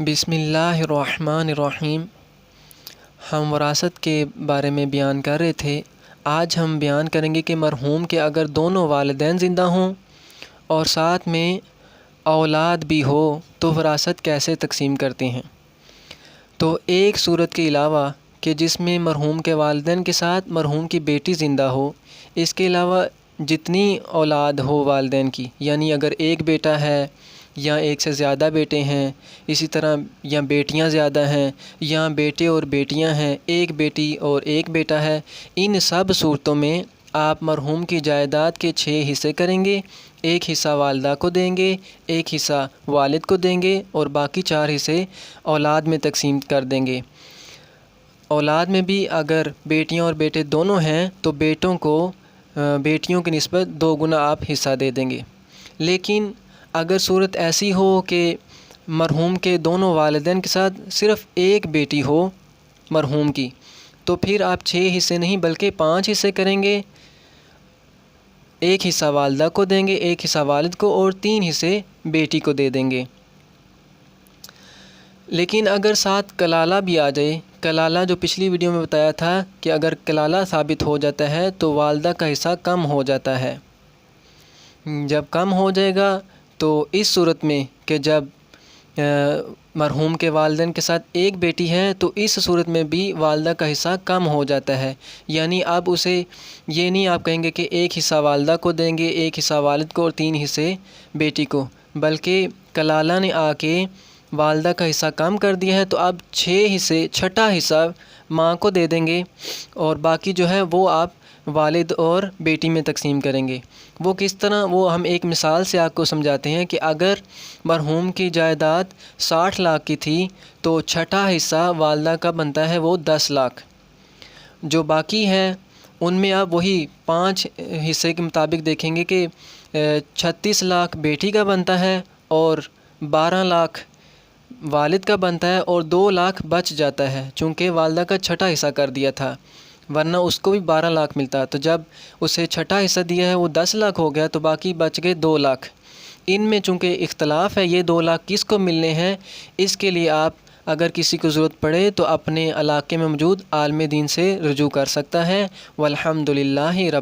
بسم اللہ الرحمن الرحیم۔ ہم وراثت کے بارے میں بیان کر رہے تھے۔ آج ہم بیان کریں گے کہ مرحوم کے اگر دونوں والدین زندہ ہوں اور ساتھ میں اولاد بھی ہو تو وراثت کیسے تقسیم کرتے ہیں۔ تو ایک صورت کے علاوہ کہ جس میں مرحوم کے والدین کے ساتھ مرحوم کی بیٹی زندہ ہو، اس کے علاوہ جتنی اولاد ہو والدین کی، یعنی اگر ایک بیٹا ہے یا ایک سے زیادہ بیٹے ہیں، اسی طرح یا بیٹیاں زیادہ ہیں یا بیٹے اور بیٹیاں ہیں، ایک بیٹی اور ایک بیٹا ہے، ان سب صورتوں میں آپ مرحوم کی جائیداد کے 6 حصے کریں گے۔ ایک حصہ والدہ کو دیں گے، ایک حصہ والد کو دیں گے اور باقی 4 حصے اولاد میں تقسیم کر دیں گے۔ اولاد میں بھی اگر بیٹیاں اور بیٹے دونوں ہیں تو بیٹوں کو بیٹیوں کی نسبت 2 گنا آپ حصہ دے دیں گے۔ لیکن اگر صورت ایسی ہو کہ مرحوم کے دونوں والدین کے ساتھ صرف ایک بیٹی ہو مرحوم کی، تو پھر آپ 6 حصے نہیں بلکہ 5 حصے کریں گے۔ ایک حصہ والدہ کو دیں گے، ایک حصہ والد کو اور 3 حصے بیٹی کو دے دیں گے۔ لیکن اگر ساتھ کلالہ بھی آ جائے، کلالہ جو پچھلی ویڈیو میں بتایا تھا کہ اگر کلالہ ثابت ہو جاتا ہے تو والدہ کا حصہ کم ہو جاتا ہے۔ جب کم ہو جائے گا تو اس صورت میں کہ جب مرحوم کے والدین کے ساتھ ایک بیٹی ہے تو اس صورت میں بھی والدہ کا حصہ کم ہو جاتا ہے، یعنی اب اسے یہ نہیں آپ کہیں گے کہ ایک حصہ والدہ کو دیں گے، ایک حصہ والد کو اور 3 حصے بیٹی کو، بلکہ کلالہ نے آ کے والدہ کا حصہ کم کر دیا ہے تو اب 6 حصے، چھٹا حصہ ماں کو دے دیں گے اور باقی جو ہے وہ آپ والد اور بیٹی میں تقسیم کریں گے۔ وہ کس طرح، وہ ہم ایک مثال سے آپ کو سمجھاتے ہیں کہ اگر مرحوم کی جائیداد 60 لاکھ کی تھی تو چھٹا حصہ والدہ کا بنتا ہے وہ 10 لاکھ، جو باقی ہے ان میں آپ وہی 5 حصے کے مطابق دیکھیں گے کہ 36 لاکھ بیٹی کا بنتا ہے اور 12 لاکھ والد کا بنتا ہے اور 2 لاکھ بچ جاتا ہے، چونکہ والدہ کا چھٹا حصہ کر دیا تھا، ورنہ اس کو بھی 12 لاکھ ملتا۔ تو جب اسے چھٹا حصہ دیا ہے وہ 10 لاکھ ہو گیا تو باقی بچ گئے 2 لاکھ۔ ان میں چونکہ اختلاف ہے یہ 2 لاکھ کس کو ملنے ہیں، اس کے لیے آپ اگر کسی کو ضرورت پڑے تو اپنے علاقے میں موجود عالم دین سے رجوع کر سکتا ہے۔ والحمدللہ رب